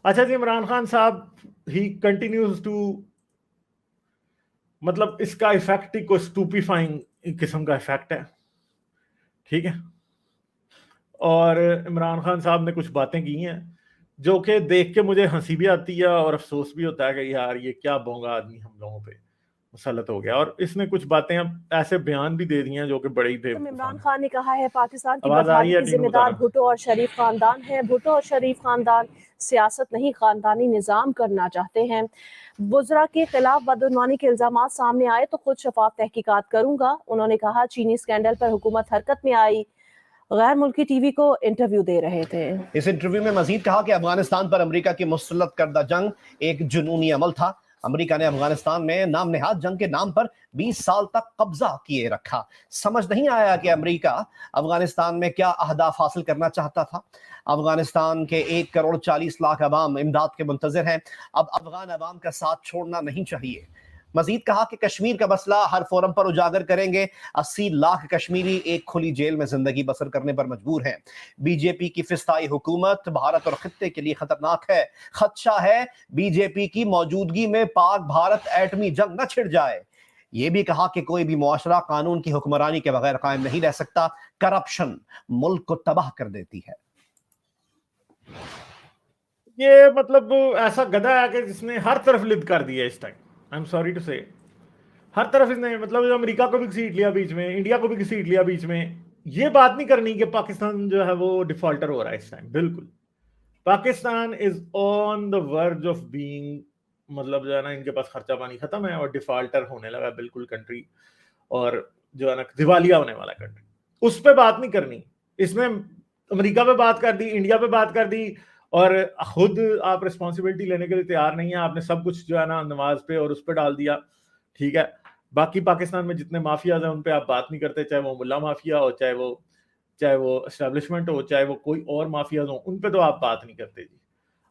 اچھا جی، عمران خان صاحب he continues to, مطلب اس کا افیکٹ ہی کوئی اسٹوپیفائنگ قسم کا افیکٹ ہے، ٹھیک ہے. اور عمران خان صاحب نے کچھ باتیں کی ہیں جو کہ دیکھ کے مجھے ہنسی بھی آتی ہے اور افسوس بھی ہوتا ہے کہ یار یہ کیا بونگا آدمی ہم لوگوں پہ مسلط ہو گیا. اور اس نے کچھ باتیں اب ایسے بیان بھی دے دی ہیں جو کہ بڑے ہی عمران بیوقوفانہ ہیں. خان نے کہا ہے پاکستان کی آواز آ بدحالی رہی ہے کی ٹینو ذمہ دار بتانا؟ بھٹو اور شریف خاندان ہے. بھٹو اور شریف خاندان سیاست نہیں خاندانی نظام کرنا چاہتے ہیں. وزراء کے خلاف بدعنوانی کے الزامات سامنے آئے تو خود شفاف تحقیقات کروں گا. انہوں نے کہا چینی اسکینڈل پر حکومت حرکت میں آئی. غیر ملکی ٹی وی کو انٹرویو دے رہے تھے. اس انٹرویو میں مزید کہا کہ افغانستان پر امریکہ کی مسلط کردہ جنگ ایک جنونی عمل تھا. امریکہ نے افغانستان میں نام نہاد جنگ کے نام پر 20 سال تک قبضہ کیے رکھا. سمجھ نہیں آیا کہ امریکہ افغانستان میں کیا اہداف حاصل کرنا چاہتا تھا. افغانستان کے 1.40 کروڑ عوام امداد کے منتظر ہیں. اب افغان عوام کا ساتھ چھوڑنا نہیں چاہیے. مزید کہا کہ کشمیر کا مسئلہ ہر فورم پر اجاگر کریں گے. 80 لاکھ کشمیری ایک کھلی جیل میں زندگی بسر کرنے پر مجبور ہیں. بی جے پی کی فسطائی حکومت بھارت اور خطے کے لیے خطرناک ہے. خدشہ ہے بی جے پی کی موجودگی میں پاک بھارت ایٹمی جنگ نہ چھڑ جائے. یہ بھی کہا کہ کوئی بھی معاشرہ قانون کی حکمرانی کے بغیر قائم نہیں رہ سکتا. کرپشن ملک کو تباہ کر دیتی ہے. یہ مطلب ایسا گدھا ہے کہ جس نے ہر طرف لد کر دیا اس time. I am sorry to say, ہر طرف اس نے مطلب امریکہ کو بھی گھسیٹ لیا بیچ میں، انڈیا کو بھی گھسیٹ لیا بیچ میں. یہ بات نہیں کرنی کہ پاکستان جو ہے وہ ڈیفالٹر ہو رہا ہے اس ٹائم. بالکل پاکستان از آن دا ورج آف بینگ، مطلب جو ہے نا ان کے پاس خرچہ پانی ختم ہے اور ڈیفالٹر ہونے لگا بالکل کنٹری، اور جو ہے نا دیوالیہ ہونے والا کنٹری. اس پہ بات نہیں کرنی. اس میں امریکہ پہ بات کر دی، انڈیا پہ بات کر دی، اور خود آپ رسپانسبلٹی لینے کے لیے تیار نہیں ہیں. آپ نے سب کچھ جو ہے نا نواز پہ اور اس پہ ڈال دیا، ٹھیک ہے. باقی پاکستان میں جتنے مافیاز ہیں ان پہ آپ بات نہیں کرتے، چاہے وہ ملا مافیا ہو، چاہے وہ اسٹیبلشمنٹ ہو، چاہے وہ کوئی اور مافیاز ہوں، ان پہ تو آپ بات نہیں کرتے جی.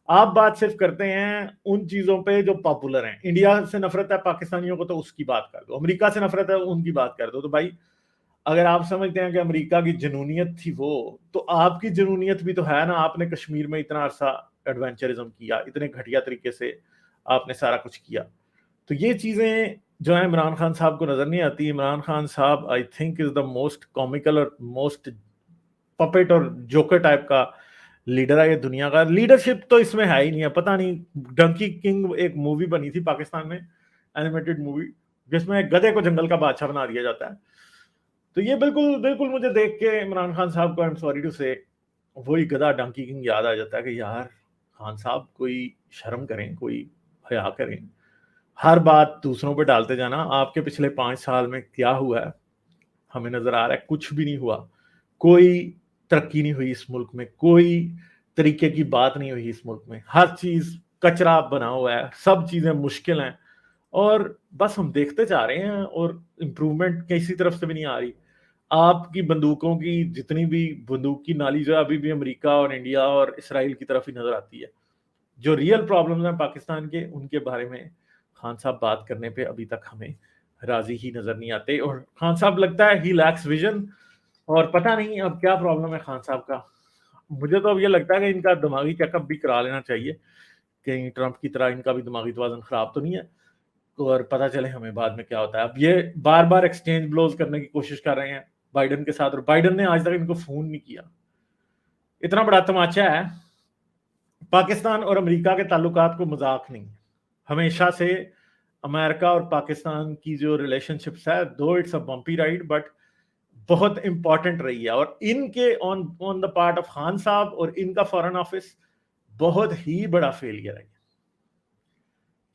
آپ بات صرف کرتے ہیں ان چیزوں پہ جو پاپولر ہیں. انڈیا سے نفرت ہے پاکستانیوں کو تو اس کی بات کر دو، امریکہ سے نفرت ہے ان کی بات کر دو. تو بھائی اگر آپ سمجھتے ہیں کہ امریکہ کی جنونیت تھی وہ، تو آپ کی جنونیت بھی تو ہے نا. آپ نے کشمیر میں اتنا عرصہ ایڈونچرزم کیا، اتنے گھٹیا طریقے سے آپ نے سارا کچھ کیا. تو یہ چیزیں جو ہے عمران خان صاحب کو نظر نہیں آتی. عمران خان صاحب I think is the most کامیکل اور موسٹ پپٹ اور جوکر ٹائپ کا لیڈر ہے یہ دنیا کا. لیڈرشپ تو اس میں ہے ہی نہیں ہے. پتہ نہیں ڈنکی کنگ ایک مووی بنی تھی پاکستان میں، اینیمیٹڈ مووی، جس میں گدھے کو جنگل کا بادشاہ بنا دیا جاتا ہے. تو یہ بالکل مجھے دیکھ کے عمران خان صاحب کو، آئی ایم سوری ٹو سے، وہی گدھا ڈنکی کنگ یاد آ جاتا ہے کہ یار خان صاحب کوئی شرم کریں، کوئی حیا کریں. ہر بات دوسروں پہ ڈالتے جانا. آپ کے پچھلے 5 سال میں کیا ہوا ہے ہمیں نظر آ رہا ہے. کچھ بھی نہیں ہوا. کوئی ترقی نہیں ہوئی اس ملک میں، کوئی طریقے کی بات نہیں ہوئی اس ملک میں. ہر چیز کچرا بنا ہوا ہے، سب چیزیں مشکل ہیں، اور بس ہم دیکھتے جا رہے ہیں اور امپروومنٹ کسی طرف سے بھی نہیں آ رہی. آپ کی بندوقوں کی جتنی بھی بندوق کی نالی جو ہے ابھی بھی امریکہ اور انڈیا اور اسرائیل کی طرف ہی نظر آتی ہے. جو ریئل پرابلمز ہیں پاکستان کے، ان کے بارے میں خان صاحب بات کرنے پہ ابھی تک ہمیں راضی ہی نظر نہیں آتے. اور خان صاحب لگتا ہے ہی لیکس ویژن، اور پتہ نہیں اب کیا پرابلم ہے خان صاحب کا. مجھے تو اب یہ لگتا ہے کہ ان کا دماغی چیک اپ بھی کرا لینا چاہیے، کہیں ٹرمپ کی طرح ان کا بھی دماغی توازن خراب تو نہیں ہے، اور پتہ چلے ہمیں بعد میں کیا ہوتا ہے. اب یہ بار بار ایکسچینج بلوز کرنے کی کوشش کر رہے ہیں بائیڈن کے ساتھ، اور بائیڈن نے آج تک ان کو فون نہیں کیا. اتنا بڑا تماچا ہے. پاکستان اور امریکہ کے تعلقات کو مذاق نہیں. ہمیشہ سے امریکہ اور پاکستان کی جو ریلیشن شپس ہے، دو it's a bumpy ride, but بہت امپورٹنٹ رہی ہے. اور ان کے on the part of Khan Sahab اور ان کا فارن آفس بہت ہی بڑا فیلئر ہے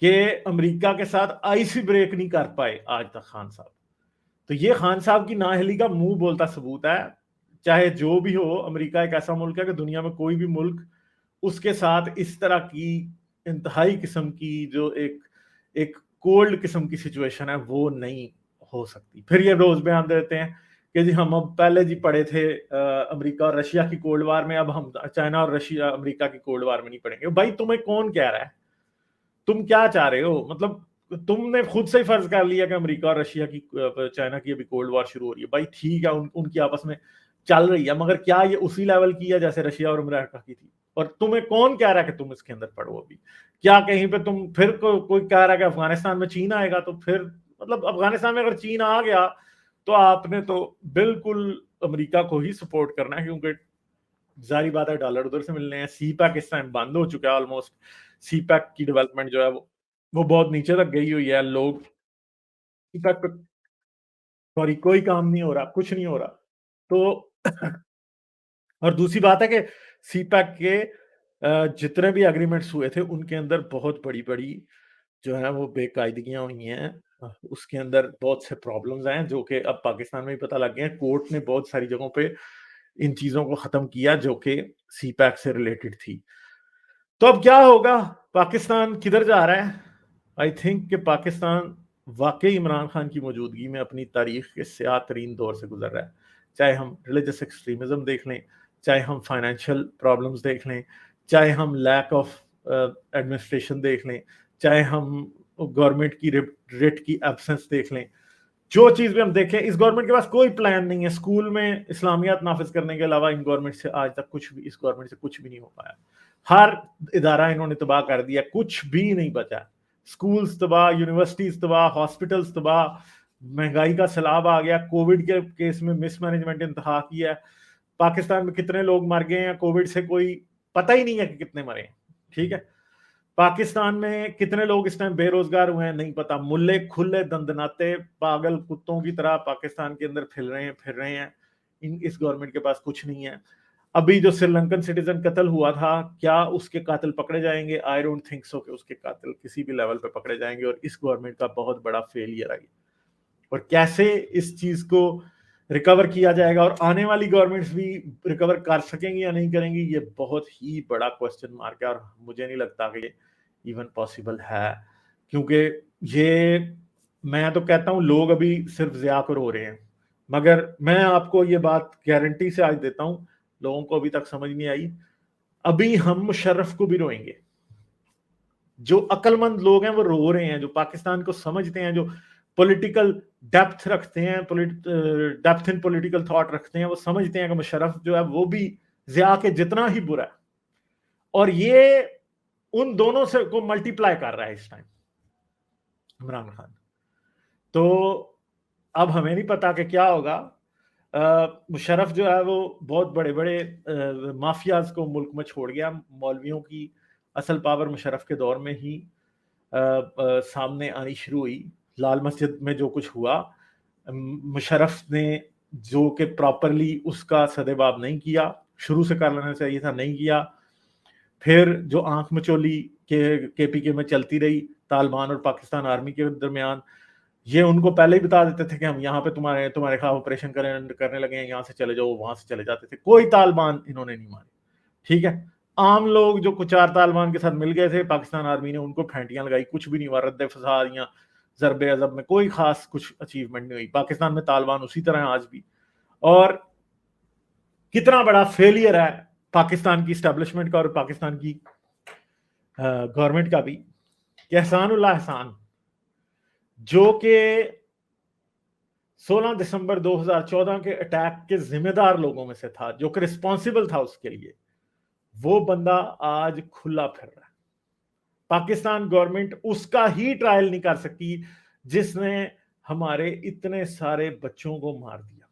کہ امریکہ کے ساتھ آئس ہی بریک نہیں کر پائے آج تک خان صاحب. تو یہ خان صاحب کی نااہلی کا منہ بولتا ثبوت ہے. چاہے جو بھی ہو، امریکہ ایک ایسا ملک ہے کہ دنیا میں کوئی بھی ملک اس کے ساتھ اس طرح کی انتہائی قسم کی جو ایک کولڈ قسم کی سچویشن ہے وہ نہیں ہو سکتی. پھر یہ روز بیان دیتے ہیں کہ جی ہم اب پہلے جی پڑے تھے امریکہ اور رشیا کی کولڈ وار میں، اب ہم چائنا اور رشیا امریکہ کی کولڈ وار میں نہیں پڑیں گے. بھائی تمہیں کون کہہ رہا ہے؟ تم کیا چاہ رہے ہو؟ مطلب تم نے خود سے ہی فرض کر لیا کہ امریکہ اور رشیا کی، چائنا کی ابھی کولڈ وار شروع ہو رہی ہے. بھائی ٹھیک ہے ان کی آپس میں چل رہی ہے، مگر کیا یہ اسی لیول کی ہے جیسے رشیا اور امریکہ کی تھی؟ اور تمہیں کون کہہ رہا ہے کہ تم اس کے اندر پڑھو؟ ابھی کیا کہیں پہ تم پھر کوئی کہہ رہا ہے کہ افغانستان میں چین آئے گا، تو پھر مطلب افغانستان میں اگر چین آ گیا تو آپ نے تو بالکل امریکہ کو ہی سپورٹ کرنا ہے، کیونکہ ظاہری بات ہے ڈالر ادھر سے ملنے ہیں. سی پیک اس ٹائم بند ہو چکا ہے آلموسٹ. سی پیک کی ڈیولپمنٹ جو ہے وہ بہت نیچے تک گئی ہوئی ہے. لوگ سی پیک پہ سوری کوئی کام نہیں ہو رہا، کچھ نہیں ہو رہا. تو اور دوسری بات ہے کہ سی پیک کے جتنے بھی اگریمنٹس ہوئے تھے ان کے اندر بہت بڑی بڑی جو ہے وہ بے قاعدگیاں ہوئی ہیں. اس کے اندر بہت سے پرابلمز ہیں جو کہ اب پاکستان میں بھی پتہ لگ گئے ہیں. کورٹ نے بہت ساری جگہوں پہ ان چیزوں کو ختم کیا جو کہ سی پیک سے ریلیٹڈ تھی. تو اب کیا ہوگا؟ پاکستان کدھر جا رہا ہے؟ آئی تھنک کہ پاکستان واقعی عمران خان کی موجودگی میں اپنی تاریخ کے سیاہ ترین دور سے گزر رہا ہے. چاہے ہم ریلیجس ایکسٹریمزم دیکھ لیں، چاہے ہم فائنینشیل پرابلمز دیکھ لیں، چاہے ہم لیک آف ایڈمنسٹریشن دیکھ لیں، چاہے ہم گورنمنٹ کی ریٹ کی ایبسنس دیکھ لیں. جو چیز بھی ہم دیکھیں، اس گورنمنٹ کے پاس کوئی پلان نہیں ہے. اسکول میں اسلامیات نافذ کرنے کے علاوہ ان گورنمنٹ سے آج تک کچھ بھی، اس گورنمنٹ سے کچھ بھی نہیں ہو پایا. ہر ادارہ انہوں نے تباہ کر دیا، کچھ بھی نہیں بچا. اسکولز تباہ، یونیورسٹیز تباہ، ہاسپٹلز تباہ، مہنگائی کا سیلاب آ گیا. کووڈ کے کیس میں مس مینجمنٹ انتہا کیا ہے. پاکستان میں کتنے لوگ مر گئے ہیں کووڈ سے کوئی پتہ ہی نہیں ہے کہ کتنے مرے ہیں. ٹھیک ہے، پاکستان میں کتنے لوگ اس ٹائم بے روزگار ہوئے ہیں نہیں پتا. ملے کھلے دندناتے پاگل کتوں کی طرح پاکستان کے اندر پھر رہے ہیں. اس گورنمنٹ کے پاس کچھ نہیں ہے. ابھی جو سری لنکن سٹیزن قتل ہوا تھا، کیا اس کے قاتل پکڑے جائیں گے؟ آئی ڈونٹ تھنک سو کہ اس کے قاتل کسی بھی لیول پہ پکڑے جائیں گے. اور اس گورنمنٹ کا بہت بڑا فیلئر ہے. اور کیسے اس چیز کو ریکور کیا جائے گا اور آنے والی گورنمنٹس بھی ریکور کر سکیں گی یا نہیں کریں گی، یہ بہت ہی بڑا کوسچن مارک ہے. اور مجھے نہیں لگتا کہ یہ ایون پاسبل ہے، کیونکہ یہ میں تو کہتا ہوں لوگ ابھی صرف ضیاء کو رو رہے ہیں. مگر میں آپ کو یہ بات گارنٹی سے آج دیتا ہوں، لوگوں کو ابھی تک سمجھ نہیں آئی. ابھی ہم مشرف کو بھی روئیں گے. جو عقل مند لوگ ہیں وہ رو رہے ہیں، جو پاکستان کو سمجھتے ہیں، جو پولیٹیکل ڈیپتھ رکھتے ہیں، ڈیپتھ ان پولیٹیکل تھاٹ رکھتے ہیں، وہ سمجھتے ہیں کہ مشرف جو ہے وہ بھی ضیاء کے جتنا ہی برا ہے. اور یہ ان دونوں سے کو ملٹی پلائی کر رہا ہے اس ٹائم عمران خان. تو اب ہمیں نہیں پتا کہ کیا ہوگا. مشرف جو ہے وہ بہت بڑے بڑے مافیاز کو ملک میں چھوڑ گیا. مولویوں کی اصل پاور مشرف کے دور میں ہی سامنے آنی شروع ہوئی. لال مسجد میں جو کچھ ہوا، مشرف نے جو کہ پراپرلی اس کا سدباب نہیں کیا، شروع سے کر لینا چاہیے تھا، نہیں کیا. پھر جو آنکھ مچولی کے پی کے میں چلتی رہی طالبان اور پاکستان آرمی کے درمیان، یہ ان کو پہلے ہی بتا دیتے تھے کہ ہم یہاں پہ تمہارے خلاف آپریشن کرنے لگے ہیں، یہاں سے چلے جاؤ، وہاں سے چلے جاتے تھے. کوئی طالبان انہوں نے نہیں مارے. ٹھیک ہے، عام لوگ جو کچھ 4 طالبان کے ساتھ مل گئے تھے، پاکستان آرمی نے ان کو پھینٹیاں لگائی، کچھ بھی نہیں ہوا. رد فساد یا ضرب عضب میں کوئی خاص کچھ اچیومنٹ نہیں ہوئی. پاکستان میں طالبان اسی طرح ہیں آج بھی. اور کتنا بڑا فیلئر ہے پاکستان کی اسٹیبلشمنٹ کا اور پاکستان کی گورنمنٹ کا بھی، کہ احسان اللہ احسان جو کہ 16 دسمبر 2014 کے اٹیک کے ذمہ دار لوگوں میں سے تھا، جو کہ رسپانسیبل تھا اس کے لیے، وہ بندہ آج کھلا پھر رہا ہے. پاکستان گورنمنٹ اس کا ہی ٹرائل نہیں کر سکتی جس نے ہمارے اتنے سارے بچوں کو مار دیا.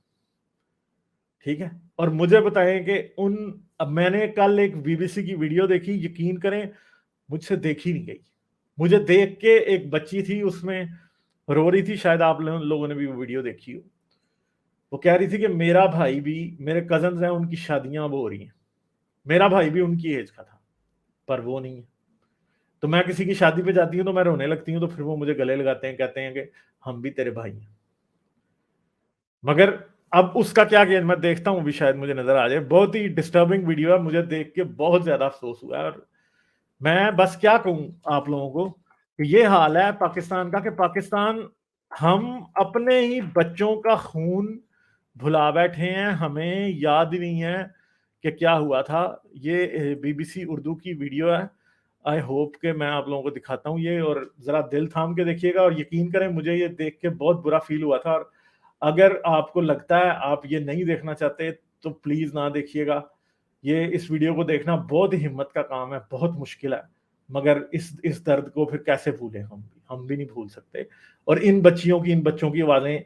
ٹھیک ہے، اور مجھے بتائیں کہ اب میں نے کل ایک بی بی سی کی ویڈیو دیکھی، یقین کریں مجھ سے دیکھی نہیں گئی. مجھے دیکھ کے ایک بچی تھی اس میں رو رہی تھی، شاید آپ لوگوں نے بھی وہ ویڈیو دیکھی ہو. وہ کہہ رہی تھی کہ میرا بھائی بھی، میرے کزنز ہیں ان کی شادیاں اب ہو رہی ہیں، میرا بھائی بھی ان کی ایج کا تھا پر وہ نہیں ہے. تو میں کسی کی شادی پہ جاتی ہوں تو میں رونے لگتی ہوں، تو پھر وہ مجھے گلے لگاتے ہیں، کہتے ہیں کہ ہم بھی تیرے بھائی ہیں. مگر اب اس کا کیا میں دیکھتا ہوں بھی شاید مجھے نظر آ جائے. بہت ہی ڈسٹربنگ ویڈیو ہے، مجھے دیکھ کے بہت زیادہ افسوس ہوا ہے. اور میں بس کیا کہوں آپ لوگوں کو کہ یہ حال ہے پاکستان کا، کہ پاکستان ہم اپنے ہی بچوں کا خون بھلا بیٹھے ہیں. ہمیں یاد ہی نہیں ہے کہ کیا ہوا تھا. یہ بی بی سی اردو کی ویڈیو ہے. آئی ہوپ کہ میں آپ لوگوں کو دکھاتا ہوں یہ، اور ذرا دل تھام کے دیکھیے گا. اور یقین کریں مجھے یہ دیکھ کے بہت برا فیل ہوا تھا. اور اگر آپ کو لگتا ہے آپ یہ نہیں دیکھنا چاہتے تو پلیز نہ دیکھیے گا. یہ اس ویڈیو کو دیکھنا بہت ہی ہمت کا کام ہے, بہت مشکل ہے, مگر اس درد کو پھر کیسے بھولیں, ہم بھی نہیں بھول سکتے. اور ان بچوں کی آوازیں,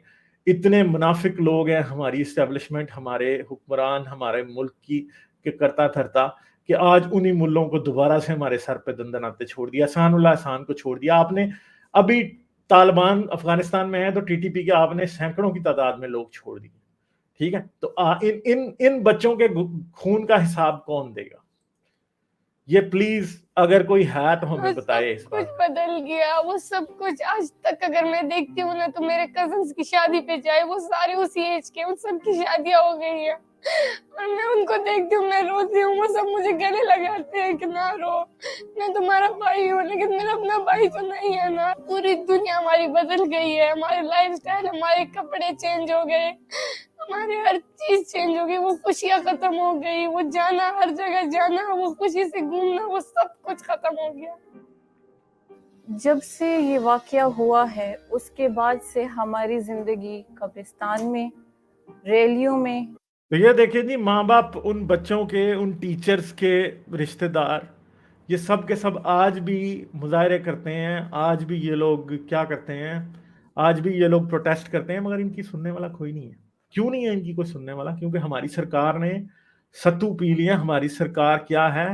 اتنے منافق لوگ ہیں ہماری اسٹیبلشمنٹ, ہمارے حکمران, ہمارے ملک کی کہ کرتا دھرتا, کہ آج انہی ملوں کو دوبارہ سے ہمارے سر پہ دندناتے چھوڑ دیا. احسان اللہ احسان کو چھوڑ دیا آپ نے. ابھی طالبان افغانستان میں ہیں تو ٹی ٹی پی کے آپ نے سینکڑوں کی تعداد میں لوگ چھوڑ دیے. ٹھیک ہے, تو ان بچوں کے خون کا حساب کون دے گا؟ یہ پلیز اگر کوئی ہے تو ہمیں بتائے. اس کچھ بدل گیا, وہ سب کچھ آج تک اگر میں دیکھتی ہوں نا تو میرے کزنس کی شادی پہ جائے, وہ سارے اسی ایج کے, ان سب کی شادیاں ہو گئی ہیں, اور میں ان کو دیکھتی ہوں, میں روتی ہوں, وہ سب مجھے گلے لگاتے ہیں کہ نہ رو, میں تمہارا بھائی ہوں لیکن میرا اپنا بھائی تو نہیں ہے نا. پوری دنیا ہماری بدل گئی ہے, ہماری لائف اسٹائل, ہمارے کپڑے چینج ہو گئے, ہماری ہر چیز چینج ہو گئی, وہ خوشیاں ختم ہو گئی, وہ جانا, ہر جگہ جانا, وہ خوشی سے گھومنا, وہ سب کچھ ختم ہو گیا. جب سے یہ واقعہ ہوا ہے اس کے بعد سے ہماری زندگی قبرستان میں, ریلیوں میں. تو یہ دیکھیں جی, ماں باپ, ان بچوں کے, ان ٹیچرز کے رشتہ دار, یہ سب کے سب آج بھی مظاہرے کرتے ہیں, آج بھی یہ لوگ کیا کرتے ہیں, آج بھی یہ لوگ پروٹیسٹ کرتے ہیں, مگر ان کی سننے والا کوئی نہیں ہے. کیوں نہیں ہے ان کی کوئی سننے والا؟ کیونکہ ہماری سرکار نے ستو پی لیا. ہماری سرکار کیا ہے,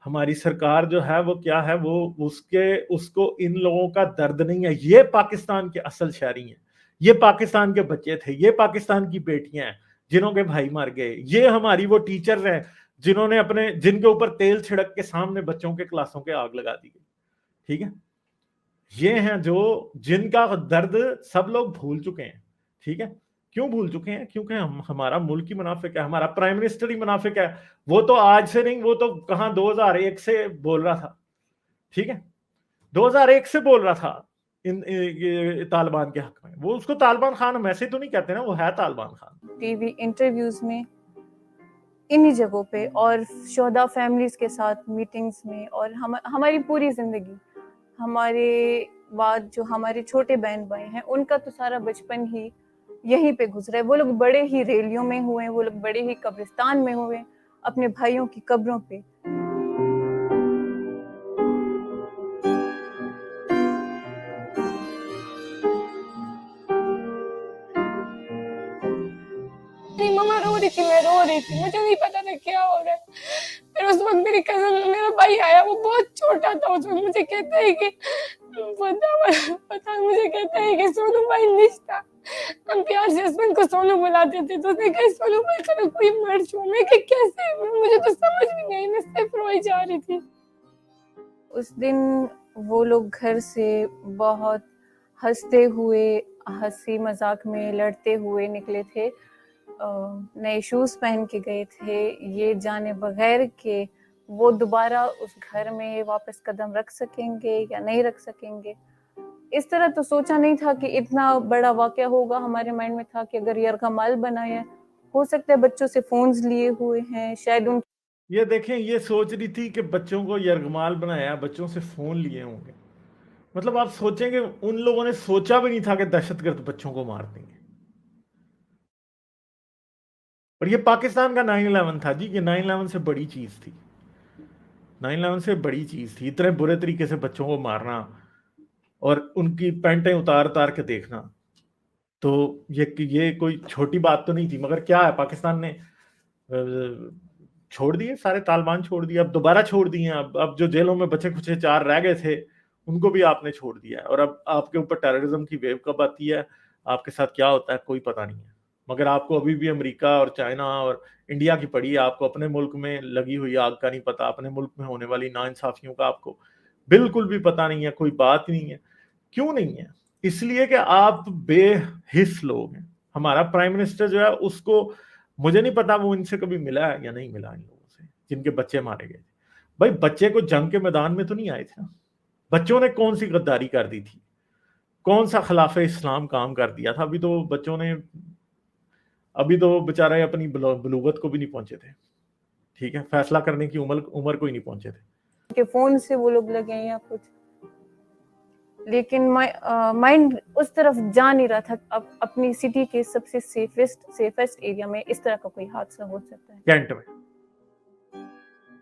ہماری سرکار جو ہے وہ کیا ہے, وہ اس کو ان لوگوں کا درد نہیں ہے. یہ پاکستان کے اصل شہری ہیں, یہ پاکستان کے بچے تھے, یہ پاکستان کی بیٹیاں ہیں جنہوں کے بھائی مر گئے, یہ ہماری وہ ٹیچرز ہیں جن کے اوپر تیل چھڑک کے سامنے بچوں کے کلاسوں کے آگ لگا دی گئی. ٹھیک ہے, یہ ہیں جن کا درد سب لوگ بھول چکے ہیں. ٹھیک ہے, کیوں بھول چکے ہیں؟ کیونکہ ہمارا ملک ہی منافق ہے, ہمارا پرائم منسٹر ہی منافق ہے. وہ تو آج سے نہیں, وہ تو کہاں 2001 سے بول رہا تھا. ٹھیک ہے, 2001 سے بول رہا تھا طالبان کے حق میں. وہ اس کو طالبان خان ہم ایسے تو نہیں کہتے نا, وہ ہے Taliban Khan. T V interviews میں, انہی جگہوں پہ, اور شہداء فیملیز کے ساتھ میٹنگز میں, اور ہماری پوری زندگی, ہمارے بعد جو ہمارے چھوٹے بہن بھائی ہیں ان کا تو سارا بچپن ہی یہیں پہ گزرا ہے. وہ لوگ بڑے ہی ریلیوں میں ہوئے, وہ لوگ بڑے ہی قبرستان میں ہوئے, اپنے بھائیوں کی قبروں پہ. ماما رو رہی تھی, میں رو رہی تھی, مجھے نہیں پتا تھا کیا ہو رہا ہے. پھر اس وقت میری کزن, میرا بھائی آیا, وہ بہت چھوٹا تھا اس وقت, مجھے کہتا ہے کہ مجھے کہتا ہے کہ سونو بھائی نہیں تھا, ہم پیار سے ہسبینڈ کو سونو بلاتے تھے, تو اس نے کہا سونو بھائی کا کوئی مر چھو. میں کہ کیسے, مجھے تو سمجھ بھی نہیں, میں صرف روئی جا رہی تھی. اس دن وہ لوگ گھر سے بہت ہنستے ہوئے, ہنسی مذاق میں لڑتے ہوئے نکلے تھے, نئے شوز پہن کے گئے تھے, یہ جانے بغیر کہ وہ دوبارہ اس گھر میں واپس قدم رکھ سکیں گے یا نہیں رکھ سکیں گے. اس طرح تو سوچا نہیں تھا کہ اتنا بڑا واقعہ ہوگا. ہمارے مائنڈ میں تھا کہ اگر یرغمال بنایا, ہو سکتا ہے بچوں سے فونز لیے ہوئے ہیں, شاید ان. یہ دیکھیں, یہ سوچ رہی تھی کہ بچوں کو یرغمال بنایا, بچوں سے فون لیے ہوں گے. مطلب آپ سوچیں کہ ان لوگوں نے سوچا بھی نہیں تھا کہ دہشت گرد بچوں کو مار دیں گے. اور یہ پاکستان کا 9/11 تھا جی, یہ 9/11 سے بڑی چیز تھی, 9/11 سے بڑی چیز تھی. اتنے برے طریقے سے بچوں کو مارنا اور ان کی پینٹیں اتار کے دیکھنا, تو یہ کوئی چھوٹی بات تو نہیں تھی. مگر کیا ہے, پاکستان نے چھوڑ دیے, سارے طالبان چھوڑ دیے, اب دوبارہ چھوڑ دیے. اب جو جیلوں میں بچے کچھ 4 رہ گئے تھے ان کو بھی آپ نے چھوڑ دیا ہے. اور اب آپ کے اوپر ٹیررزم کی ویو کب آتی ہے, آپ کے ساتھ کیا ہوتا ہے, کوئی پتہ نہیں ہے. مگر آپ کو ابھی بھی امریکہ اور چائنا اور انڈیا کی پڑی ہے, آپ کو اپنے ملک میں لگی ہوئی آگ کا نہیں پتا, اپنے ملک میں ہونے والی ناانصافیوں کا آپ کو بالکل بھی پتہ نہیں ہے, کوئی بات نہیں ہے. کیوں نہیں ہے؟ اس لیے کہ آپ بے حس لوگ ہیں. ہمارا پرائم منسٹر جو ہے, اس کو مجھے نہیں پتا وہ ان سے کبھی ملا ہے یا نہیں ملا, ان لوگوں سے جن کے بچے مارے گئے. بھائی بچے کو جنگ کے میدان میں تو نہیں آئے تھے نا, بچوں نے کون سی غداری کر دی تھی, کون سا خلاف اسلام کام کر دیا تھا؟ ابھی تو بچوں نے, ابھی تو بیچارے اپنی بلوغت کو بھی نہیں پہنچے تھے. ٹھیک ہے, فیصلہ کرنے کی عمر کو ہی نہیں پہنچے تھے. کہ فون سے وہ لوگ لگے یا کچھ, لیکن مائنڈ اس طرف جا نہیں رہا تھا. اب اپنی سٹی کے سب سے سیفسٹ ایریا میں اس طرح کا کوئی حادثہ ہو سکتا ہے. کینٹ میں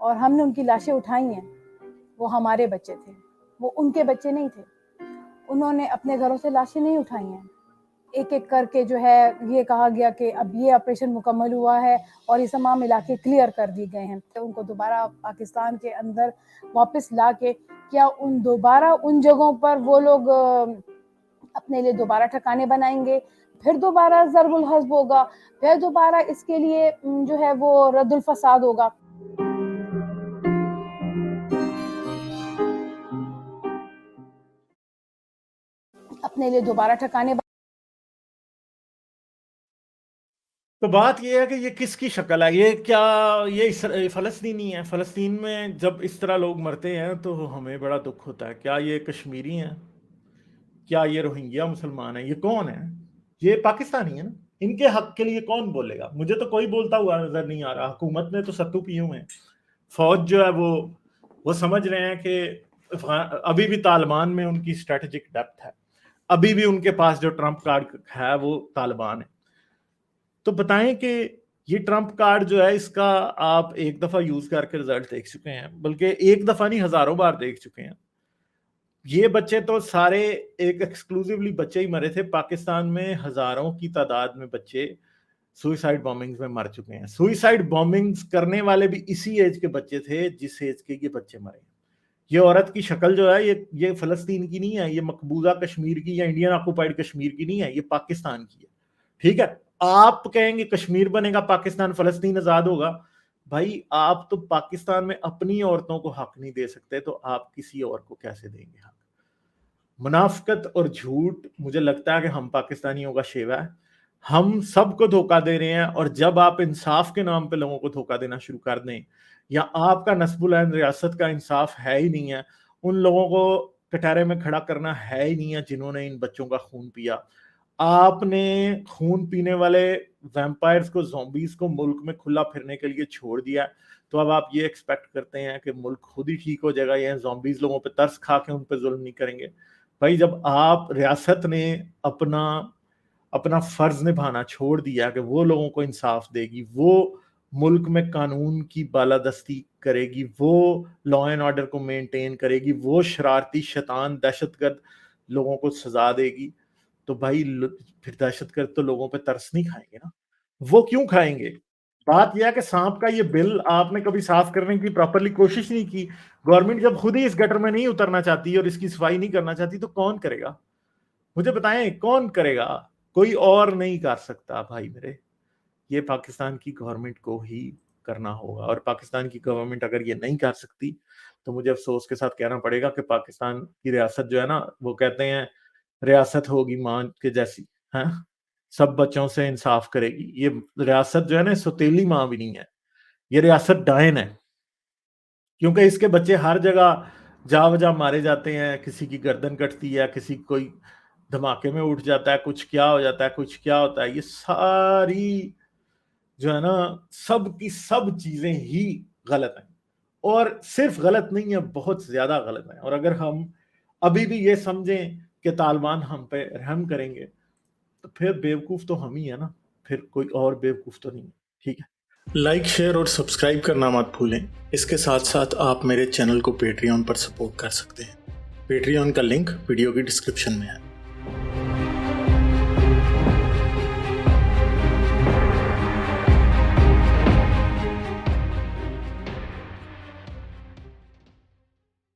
اور ہم نے ان کی لاشیں اٹھائی ہیں، وہ ہمارے بچے تھے، وہ ان کے بچے نہیں تھے. انہوں نے اپنے گھروں سے لاشیں نہیں اٹھائی ہیں. ایک ایک کر کے جو ہے یہ کہا گیا کہ اب یہ آپریشن مکمل ہوا ہے اور یہ تمام علاقے کلیئر کر دیے گئے ہیں. ان کو دوبارہ پاکستان کے اندر واپس لا کے کیا دوبارہ ان جگہوں پر وہ لوگ اپنے لیے دوبارہ ٹھکانے بنائیں گے، پھر دوبارہ ضرب الحزب ہوگا، پھر دوبارہ اس کے لیے جو ہے وہ رد الفساد ہوگا. اپنے لیے دوبارہ ٹھکانے تو بات یہ ہے کہ یہ کس کی شکل ہے؟ یہ کیا یہ فلسطینی ہے؟ فلسطین میں جب اس طرح لوگ مرتے ہیں تو ہمیں بڑا دکھ ہوتا ہے. کیا یہ کشمیری ہیں؟ کیا یہ روہنگیا مسلمان ہیں؟ یہ کون ہیں؟ یہ پاکستانی ہیں نا. ان کے حق کے لیے کون بولے گا؟ مجھے تو کوئی بولتا ہوا نظر نہیں آ رہا. حکومت نے تو ستو پیے ہوئے ہیں. فوج جو ہے وہ سمجھ رہے ہیں کہ ابھی بھی طالبان میں ان کی اسٹریٹجک ڈیپتھ ہے، ابھی بھی ان کے پاس جو ٹرمپ کارڈ ہے وہ طالبان ہے. تو بتائیں کہ یہ ٹرمپ کارڈ جو ہے اس کا آپ ایک دفعہ یوز کر کے رزلٹ دیکھ چکے ہیں، بلکہ ایک دفعہ نہیں ہزاروں بار دیکھ چکے ہیں. یہ بچے تو سارے ایک ایکسکلوزیولی بچے ہی مرے تھے. پاکستان میں ہزاروں کی تعداد میں بچے سوئسائڈ بامبنگز میں مر چکے ہیں. سوئسائڈ بامبنگز کرنے والے بھی اسی ایج کے بچے تھے جس ایج کے یہ بچے مرے. یہ عورت کی شکل جو ہے یہ فلسطین کی نہیں ہے، یہ مقبوضہ کشمیر کی یا انڈین آکوپائڈ کشمیر کی نہیں ہے، یہ پاکستان کی ہے. ٹھیک ہے، آپ کہیں گے کشمیر بنے گا پاکستان، فلسطین آزاد ہوگا. بھائی آپ تو پاکستان میں اپنی عورتوں کو حق نہیں دے سکتے تو آپ کسی اور کو کیسے دیں گے حق؟ منافقت اور جھوٹ مجھے لگتا ہے کہ ہم پاکستانیوں کا شیوا ہے. ہم سب کو دھوکہ دے رہے ہیں، اور جب آپ انصاف کے نام پہ لوگوں کو دھوکہ دینا شروع کر دیں، یا آپ کا نصب العین ریاست کا انصاف ہے ہی نہیں ہے، ان لوگوں کو کٹہرے میں کھڑا کرنا ہے ہی نہیں ہے جنہوں نے ان بچوں کا خون پیا. آپ نے خون پینے والے ویمپائرز کو، زومبیز کو ملک میں کھلا پھرنے کے لیے چھوڑ دیا، تو اب آپ یہ ایکسپیکٹ کرتے ہیں کہ ملک خود ہی ٹھیک ہو جائے گا، یا زومبیز لوگوں پہ ترس کھا کے ان پہ ظلم نہیں کریں گے؟ بھائی جب آپ ریاست نے اپنا فرض نبھانا چھوڑ دیا کہ وہ لوگوں کو انصاف دے گی، وہ ملک میں قانون کی بالادستی کرے گی، وہ لا اینڈ آرڈر کو مینٹین کرے گی، وہ شرارتی شیطان دہشت گرد لوگوں کو سزا دے گی، تو بھائی پھر دہشت گرد تو لوگوں پہ ترس نہیں کھائیں گے نا. وہ کیوں کھائیں گے؟ بات یہ ہے کہ سانپ کا یہ بل آپ نے کبھی صاف کرنے کی پراپرلی کوشش نہیں کی. گورنمنٹ جب خود ہی اس گٹر میں نہیں اترنا چاہتی اور اس کی صفائی نہیں کرنا چاہتی تو کون کرے گا؟ مجھے بتائیں کون کرے گا؟ کوئی اور نہیں کر سکتا بھائی میرے. یہ پاکستان کی گورنمنٹ کو ہی کرنا ہوگا، اور پاکستان کی گورنمنٹ اگر یہ نہیں کر سکتی تو مجھے افسوس کے ساتھ کہنا پڑے گا کہ پاکستان کی ریاست جو ہے نا، وہ کہتے ہیں ریاست ہوگی ماں کے جیسی، ہاں، سب بچوں سے انصاف کرے گی. یہ ریاست جو ہے نا سوتیلی ماں بھی نہیں ہے، یہ ریاست ڈائن ہے، کیونکہ اس کے بچے ہر جگہ جا وجہ مارے جاتے ہیں. کسی کی گردن کٹتی ہے، کسی کوئی دھماکے میں اٹھ جاتا ہے، کچھ کیا ہو جاتا ہے، کچھ کیا ہوتا ہے. یہ ساری جو ہے نا سب کی سب چیزیں ہی غلط ہیں، اور صرف غلط نہیں ہے، بہت زیادہ غلط ہیں. اور اگر ہم ابھی بھی یہ سمجھیں کہ طالبان ہم پہ رحم کریں گے تو پھر بیوقوف تو ہم ہی ہے نا، پھر کوئی اور بیوقوف تو نہیں ہے. ٹھیک ہے، لائک، شیئر اور سبسکرائب کرنا مت بھولیں. اس کے ساتھ ساتھ آپ میرے چینل کو پیٹریون پر سپورٹ کر سکتے ہیں. پیٹریون کا لنک ویڈیو کی ڈسکرپشن میں ہے.